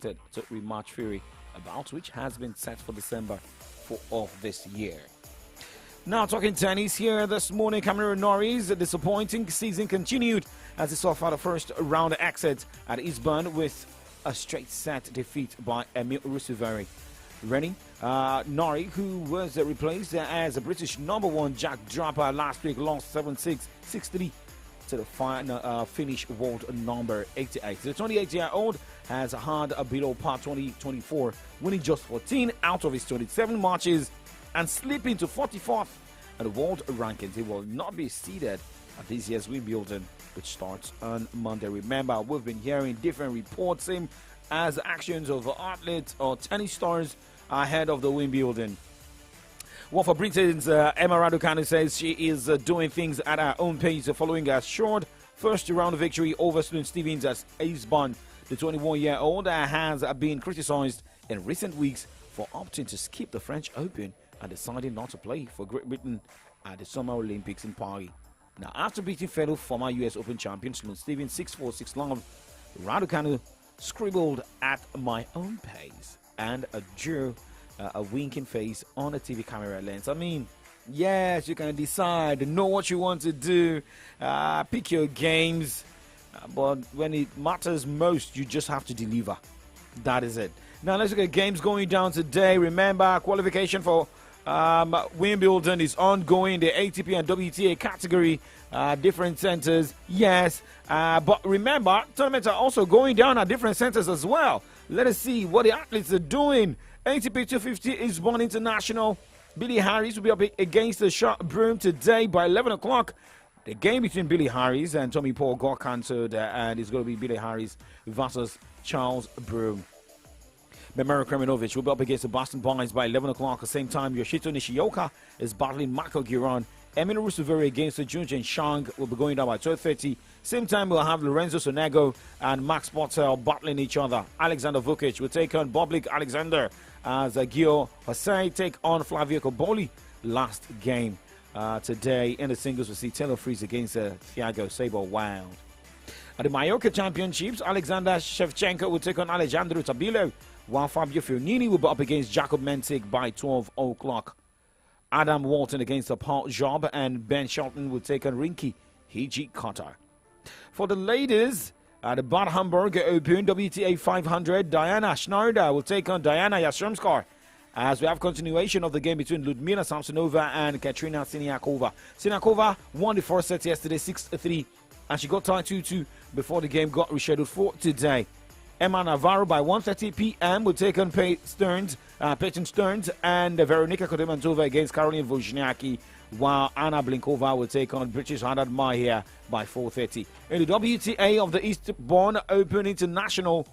expected to rematch Fury, a bout which has been set for December of this year. Now talking tennis here this morning, Cameron Norrie's disappointing season continued as he suffered a first round exit at Eastbourne with a straight set defeat by Emil Rusuveri. Rennie Norrie, who was replaced as a British #1 Jack Draper last week, lost 7-6, 6-3 to the final finish world number 88. The 28-year-old has had a below par 2024, winning just 14 out of his 27 matches and slipping to 44th at the world rankings. He will not be seeded at this year's Wimbledon, which starts on Monday. Remember, we've been hearing different reports same as actions of athletes or tennis stars ahead of the Wimbledon. Well, for Britain's Emma Raducanu says she is doing things at her own pace following a short first-round victory over Sloane Stephens at Eastbourne. The 21-year-old has been criticized in recent weeks for opting to skip the French Open and deciding not to play for Great Britain at the Summer Olympics in Paris. Now, after beating fellow former US Open champion Sloane Stephens 6-4, 6-love, Raducanu scribbled "at my own pace" and drew a winking face on a TV camera lens. I mean, yes, you can decide, know what you want to do, pick your games, but when it matters most, you just have to deliver. That is it. Now, let's look at games going down today. Remember, qualification for Wimbledon is ongoing. The ATP and WTA category, different centers, yes. But remember, tournaments are also going down at different centers as well. Let us see what the athletes are doing. ATP 250 is Eastbourne International. Billy Harris will be up against the shot broom today by 11 o'clock. The game between Billy Harris and Tommy Paul got cancelled, and it's going to be Billy Harris versus Charles Broome. Memero Kreminovic will be up against the Boston Barnes by 11 o'clock. At the same time, Yoshito Nishioka is battling Michael Giron. Emil Rusuveri against Junjin Shang will be going down by 12:30. Same time, we'll have Lorenzo Sonego and Max Portel battling each other. Alexander Vukic will take on Boblik Alexander as Gio Hosei take on Flavio Koboli. Last game today in the singles, we'll see Taylor Fritz against Thiago Seybold-Wild. At the Mallorca Championships, Alexander Shevchenko will take on Alejandro Tabilo, while Fabio Fionini will be up against Jacob Menzik by 12 o'clock. Adam Walton against Paul Job, and Ben Shelton will take on Rinky Hijikata. For the ladies, at the Bad Hamburg Open WTA 500, Diana Schneider will take on Diana Yastremskar, as we have continuation of the game between Ludmila Samsonova and Katrina Siniakova. Siniakova won the first set yesterday 6-3, and she got tied 2-2 before the game got rescheduled for today. Emma Navarro by 1:30 p.m. will take on Peyton Stearns, and Veronika Kotemantova against Caroline Wozniacki, while Anna Blinkova will take on British Haddad Mahia by 4:30. In the WTA of the Eastbourne Open International,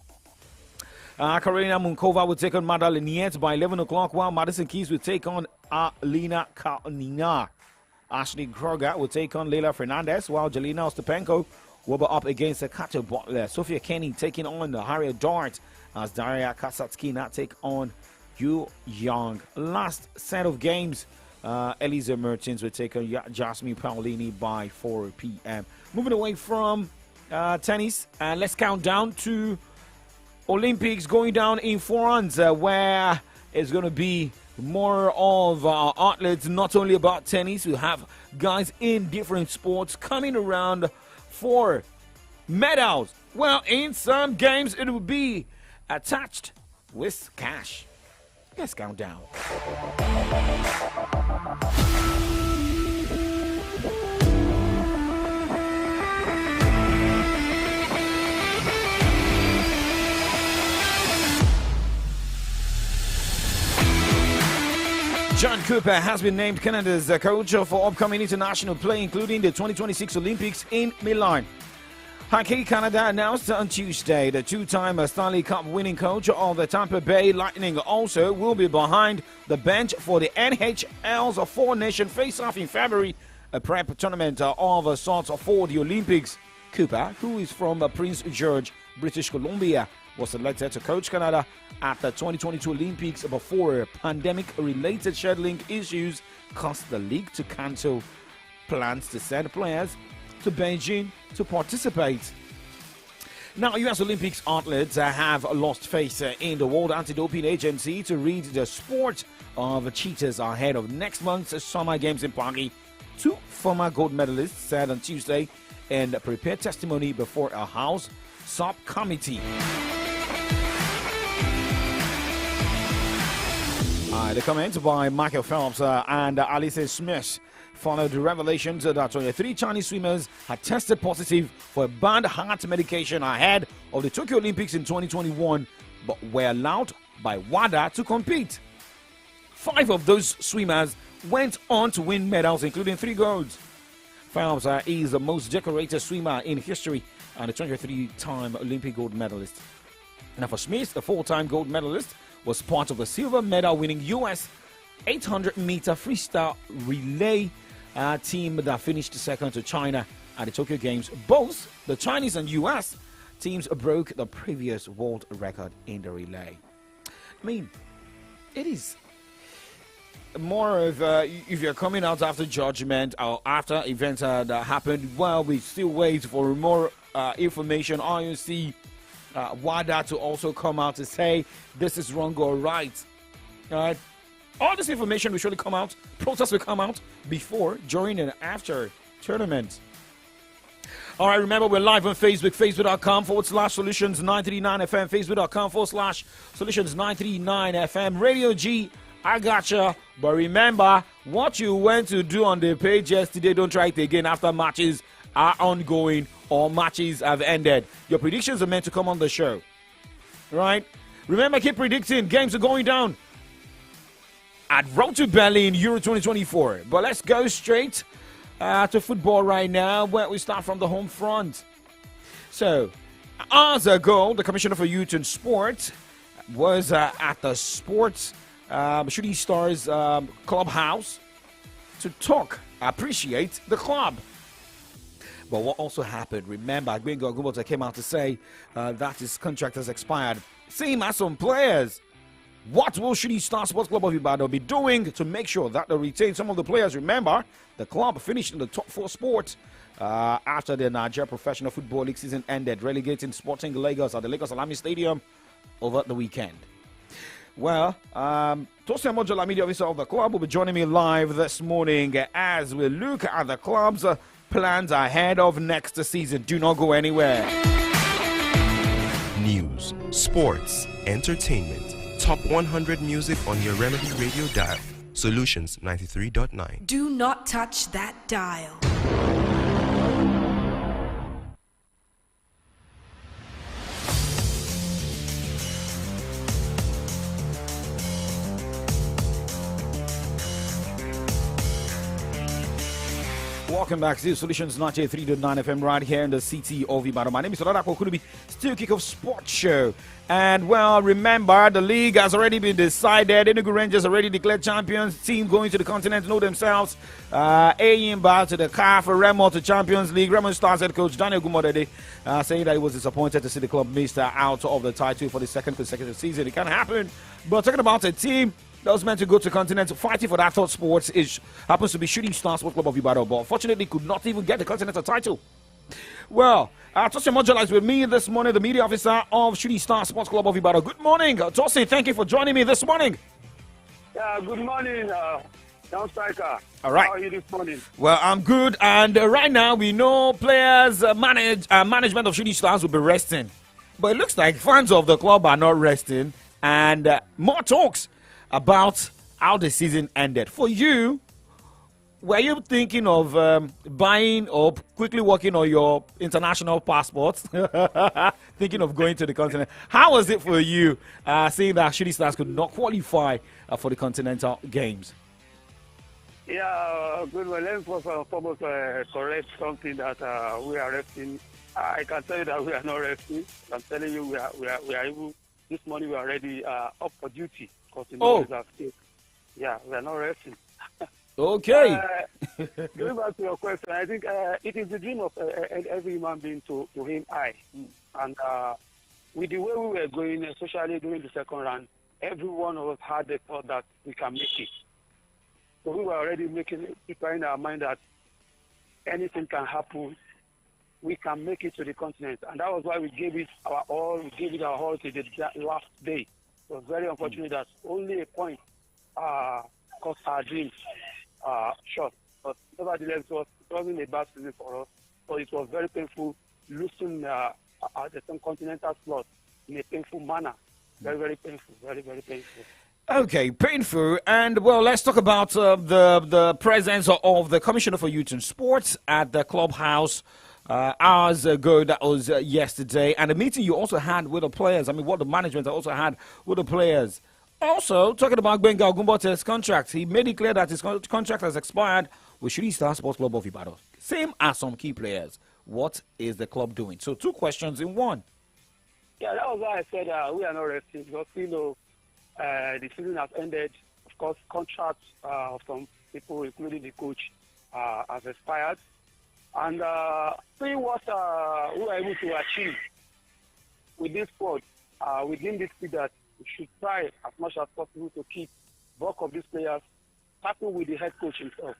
Karolina Munkova will take on Madeleine Niet by 11 o'clock, while Madison Keys will take on Alina Kalnina. Ashley Kroger will take on Leila Fernandez, while Jelena Ostapenko will be up against Kato Butler. Sophia Kenny taking on Harriet Dart, as Daria Kasatskina take on Yu Yang. Last set of games, Eliza Mertens will take on Jasmine Paolini by 4 p.m. Moving away from tennis, let's count down to Olympics going down in France, where it's going to be more of athletes, not only about tennis. We have guys in different sports coming around for medals. Well, in some games it will be attached with cash. Let's count down. John Cooper has been named Canada's coach for upcoming international play, including the 2026 Olympics in Milan. Hockey Canada announced on Tuesday the two-time Stanley Cup winning coach of the Tampa Bay Lightning also will be behind the bench for the NHL's four-nation face-off in February, a prep tournament of sorts for the Olympics. Cooper, who is from Prince George, British Columbia, was selected to coach Canada at the 2022 Olympics before pandemic-related scheduling issues caused the league to cancel plans to send players to Beijing to participate. Now, U.S. Olympics athletes have lost faith in the World Anti-Doping Agency to read the sport of cheaters ahead of next month's Summer Games in Paris. 2 former gold medalists said on Tuesday in prepared testimony before a House subcommittee. The comment by Michael Phelps and Alice Smith followed the revelations that 23 Chinese swimmers had tested positive for a banned heart medication ahead of the Tokyo Olympics in 2021, but were allowed by WADA to compete. 5 of those swimmers went on to win medals, including 3 golds. Phelps is the most decorated swimmer in history and a 23-time Olympic gold medalist. Now for Smith, the 4-time gold medalist, was part of the silver medal-winning U.S. 800-meter freestyle relay team that finished second to China at the Tokyo Games. Both the Chinese and U.S. teams broke the previous world record in the relay. I mean, it is more of if you're coming out after judgment or after events that happened, well, we still wait for more information. IOC, WADA to also come out to say this is wrong or right. All right. All this information will surely come out. Protests will come out before, during, and after tournament. All right, remember we're live on Facebook, facebook.com/Solutions939FM, facebook.com/Solutions939FM. Radio G, I gotcha. But remember, what you went to do on the page yesterday, don't try it again after matches are ongoing or matches have ended. Your predictions are meant to come on the show. Right? Remember, keep predicting. Games are going down at Road to Berlin, Euro 2024. But let's go straight to football right now, where we start from the home front. So, hours ago, the Commissioner for Youth and Sport was at the Sports Shooting Stars clubhouse to appreciate the club. But what also happened, remember, Gbenga Ogumota came out to say that his contract has expired. Same as some players. What will Shooting Star Sports Club of Ibadan be doing to make sure that they retain some of the players? Remember, the club finished in the top 4 sports after the Nigeria Professional Football League season ended, relegating Sporting Lagos at the Lagos Alami Stadium over the weekend. Well, Tosin Mojola, media officer of the club, will be joining me live this morning as we look at the club's plans ahead of next season. Do not go anywhere. News, sports, entertainment. Top 100 music on your Remedy radio dial. Solutions 93.9. Do not touch that dial. Welcome back to Solutions 93.9 FM right here in the city of Ibadan. My name is OLADAPO OKUNUBI, still kick-off sports show. And well, remember, the league has already been decided. Enugu Rangers already declared champions. Team going to the continent know themselves. Ayimba to the CAF, Remo to Champions League. Remo Stars head coach Daniel Gumodede saying that he was disappointed to see the club miss out of the title for the 2nd consecutive season. It can happen. But talking about a team that was meant to go to continent, fighting for that third sport happens to be Shooting Star Sports Club of Ibadan, but unfortunately could not even get the continental title. Well, Tosin Mojola is with me this morning, the media officer of Shooting Star Sports Club of Ibadan. Good morning, Tosin. Thank you for joining me this morning. Yeah, good morning, Down Striker. All right. How are you this morning? Well, I'm good, and right now we know players, management of Shooting Stars will be resting, but it looks like fans of the club are not resting, and more talks about how the season ended. For you, were you thinking of buying or quickly working on your international passports? Thinking of going to the continent? How was it for you seeing that Shooting Stars could not qualify for the continental games? Yeah, good. Well, let me first and foremost correct something that we are resting. I can tell you that we are not resting. I'm telling you, we are able. This morning we are already up for duty. Oh. Yeah, we are not resting. Okay. Going back to your question, I think it is the dream of every human being to aim high. And with the way we were going, especially during the second round, every one of us had the thought that we can make it. So we were already preparing our mind that anything can happen we can make it to the continent. And that was why we gave it our all. We gave it our all to the last day. It was very unfortunate that only a point cost our dreams short. But nevertheless, it wasn't a bad season for us. But it was very painful losing the continental slot in a painful manner. Very, very painful. Very, very painful. Okay, painful. And, well, let's talk about the presence of the Commissioner for Youth and Sports at the clubhouse hours ago. That was yesterday. And the meeting you also had with the players. I mean, what the management also had with the players. Also, talking about Benga Ogumbote's contract, he made it clear that his contract has expired with Shooting Star Sports Club of Ibadan. Same as some key players. What is the club doing? So, 2 questions in one. Yeah, that was why I said we are not resting because we know the season has ended. Of course, contracts of some people, including the coach, has expired. And see what we are able to achieve with this squad, within this season, that we should try as much as possible to keep bulk of these players, starting with the head coach himself.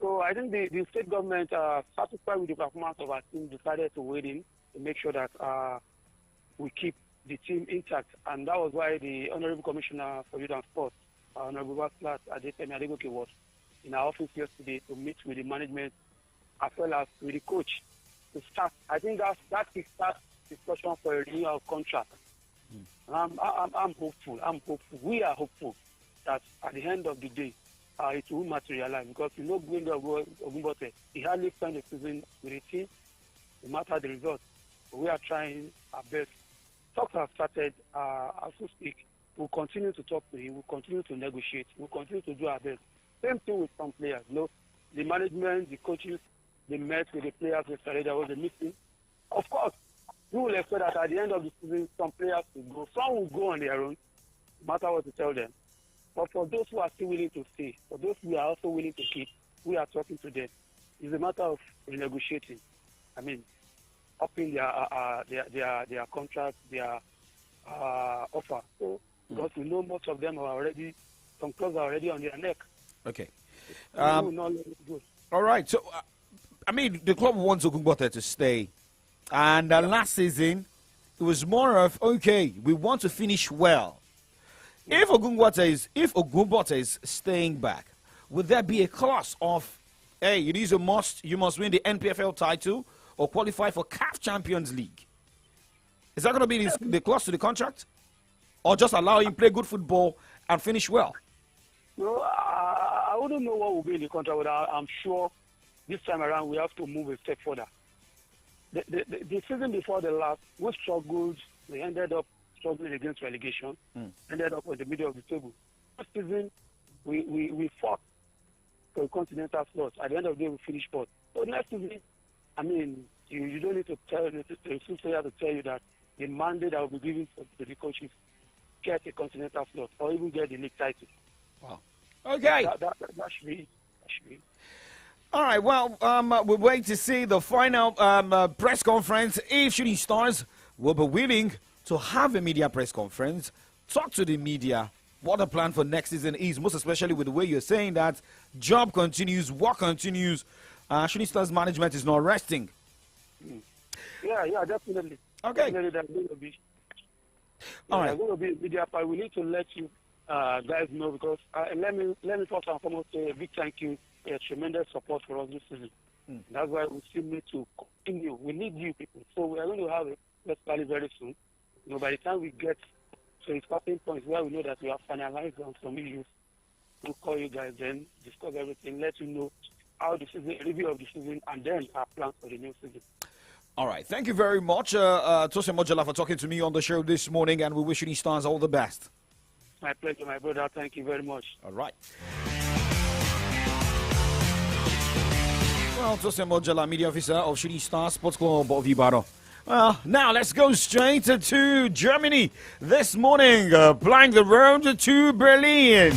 So I think the state government, satisfied with the performance of our team, decided to wade in to make sure that we keep the team intact. And that was why the Honorable Commissioner for Youth and Sports, Honorable Vaslas Adetemi Adegoke, was in our office yesterday to meet with the management as well as with the coach to start. I think that kickstarts discussion for a renewal of contract. And I'm hopeful. We are hopeful that at the end of the day, it will materialize because you know Benga Ogumbote, he hardly spent the season with the team, no matter the result. We are trying our best. Talks have started as we speak. We'll continue to talk to him. We'll continue to negotiate. We'll continue to do our best. Same thing with some players. You know, the management, the coaches, they met with the players yesterday. There was a meeting. Of course, we will expect that at the end of the season, some players will go. Some will go on their own, no matter what to tell them. But for those who are still willing to stay, for those who are also willing to keep, we are talking to them. It's a matter of renegotiating. I mean, upping their contract, their offer. So, because we know most of them are already, some clubs are already on their neck. Okay. We will not let it go. All right. So, I mean, the club wants Ogumbote to stay. And last season, it was more of, okay, we want to finish well. If Ogumbote is staying back, would there be a clause of, hey, it is a must, you must win the NPFL title or qualify for CAF Champions League? Is that going to be the clause to the contract? Or just allow him play good football and finish well? No, I wouldn't know what will be in the contract, but I'm sure this time around we have to move a step further. The season before the last, we struggled. We ended up struggling against relegation, ended up at the middle of the table. This season, we fought for a continental slot. At the end of the day, we finished fourth. So next season, I mean, you don't need to tell the player to tell you that the mandate that will be given to the coaches get a continental slot or even get the league title. Wow. Okay. That should be. All right, well, we'll wait to see the final press conference. If Shooting Stars will be willing to have a media press conference, talk to the media what the plan for next season is, most especially with the way you're saying that job continues, work continues. Shooting Stars management is not resting. Yeah, definitely. Okay. Definitely there's going to be. All right. There's going to be media part. We need to let you guys know because let me first and foremost say a big thank you. Tremendous support for us this season. That's why we still need to continue. We need you people. So we are going to have a press rally very soon. You know, by the time we get to a starting point where we know that we have finalized on some issues, we'll call you guys then, discuss everything, let you know how the season, review of the season, and then our plans for the new season. All right. Thank you very much, Tosin Mojala, for talking to me on the show this morning, and we wish Shooting Stars all the best. My pleasure, my brother. Thank you very much. All right. Well, Tosin Mojala, media officer of Shooting Stars Sports Club of Ibadan. Well, now let's go straight to Germany this morning, plying the road to Berlin.